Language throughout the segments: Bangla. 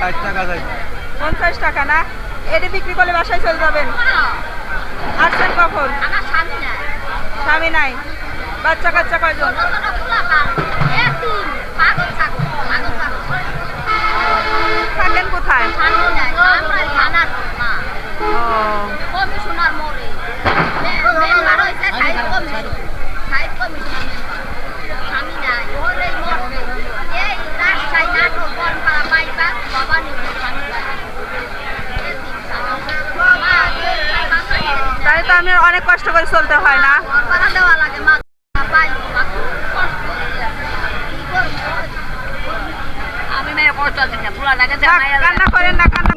50 টাকা না? এটি বিক্রি করলে বাসায় চলে যাবেন? আসছেন কখন? স্বামী নাই? বাচ্চা কাচ্চা কয়জন? থাকেন কোথায়? তাই তো আমি অনেক কষ্ট করে চলতে হয় না? কান্না করেন না, কান্না।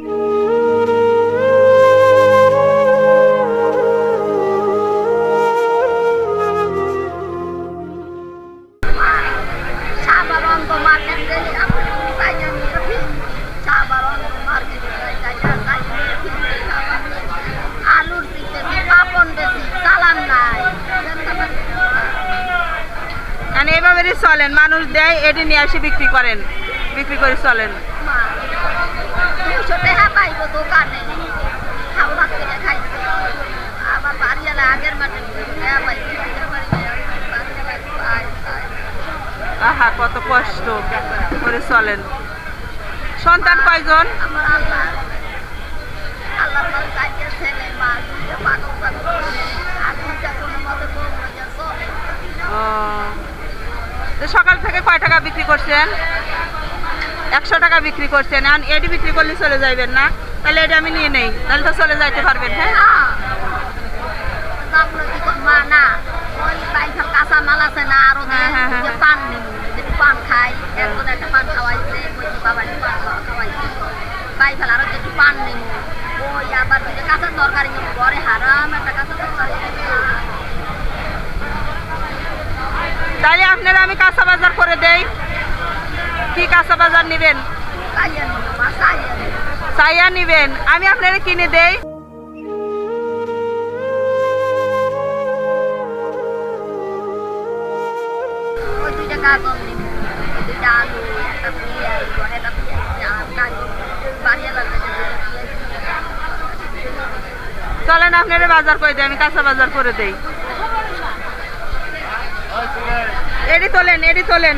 এভাবে চলেন, মানুষ দেয় এটি নিয়ে আসি বিক্রি করেন, বিক্রি করে চলেন। আহা, কত কষ্ট করে চলেন। সন্তান কয়জন? সকাল থেকে কয় টাকা বিক্রি করছেন? 100 টাকা বিক্রি করছেন। এখন এটি বিক্রি করলে চলে যাইবেন না? তাহলে এটি আমি নিয়ে নেই, তাহলে তো চলে যাইতে পারবেন। হ্যাঁ, কাঁচা মাল আছে না, আরো পান পান খাই, একটা পান খাওয়াইছে, বাই ফেলা আরো একটু পান নেব, ওই আবার কাঁচা তরকারি নেব, ঘরে হারাম একটা কাঁচা তরকারি। তাহলে আপনারা আমি কাঁচা বাজার করে দেই। কি কাঁচা বাজার নেবেন? চাইয়া নিবেন, আমি আপনারা কিনে দেই। চলেন আপনারা বাজার করে দেয়, আমি কাঁচা বাজার করে দেই। এডি তোলেন, এডি তোলেন।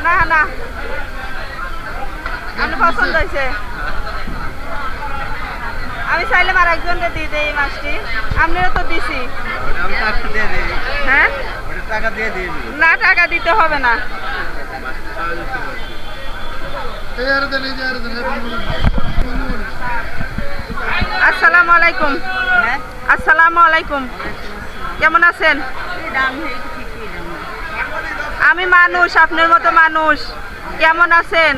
না না, আপনার পছন্দ হয়েছে? আমি চাইলাম আর একজনকে দিয়ে দেই মাছটি, আপনারা তো দিছি। হ্যাঁ, না টাকা দিতে হবে না। আসসালামু আলাইকুম। আসসালামু আলাইকুম, কেমন আছেন? আমি মানুষ, আপনার মতো মানুষ। কেমন আছেন?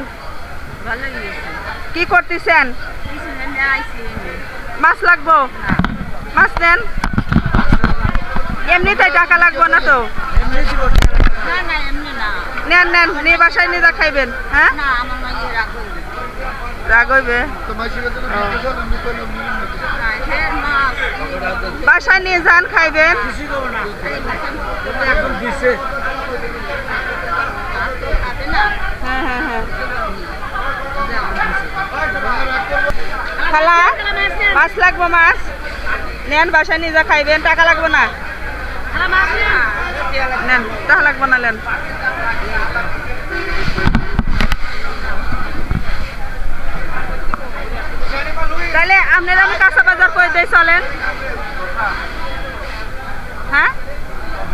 কি করতেছেন? মাছ লাগবো? মাছ নেন। এমনিতে টাকা লাগবো না তো? নেন নেন, নিয়ে বাসায় নিয়ে যা খাইবেন। হ্যাঁ, রাগ হইবে, বাসায় নিয়ে যান, খাইবেন। হ্যাঁ হ্যাঁ হ্যাঁ। খালা, মাছ লাগবো? মাছ নেন, বাসায় নিয়ে যা খাইবেন, টাকা লাগবো না? নেন, টাকা লাগবো না, নেন। তাহলে আপনারা আমি কাঁচা বাজার করে দিই, চলেন। হ্যাঁ,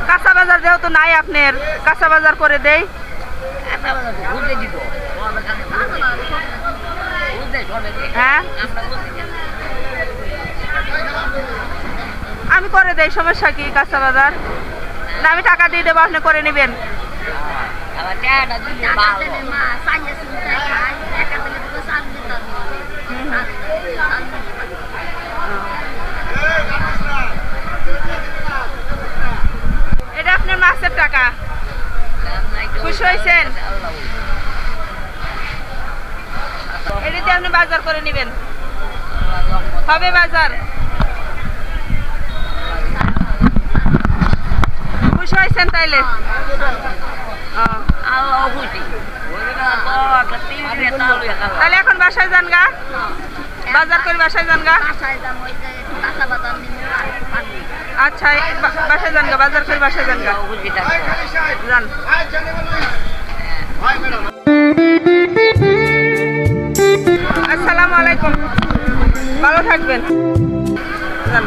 কাঁচা বাজার যেহেতু নাই আপনার, কাঁচা বাজার করে দেই। হ্যাঁ, আমি করে দেই, সমস্যা কি? কাঁচা বাজার না, আমি টাকা দিয়ে দেবো, আপনি করে নেবেন। এটা আপনার মাছের টাকা, খুশি হয়েছেন? এটিতে আপনি বাজার করে নেবেন। কবে বাজার? খুশি হয়েছেন তাইলে? ও, তাহলে এখন বাসায় যান গা, বাজার করে বাসায় যান গা। আচ্ছা বাসায় যান গা, বাজার করে বাসায় যান গা, যান। আসসালামু আলাইকুম, ভালো থাকবেন, যান।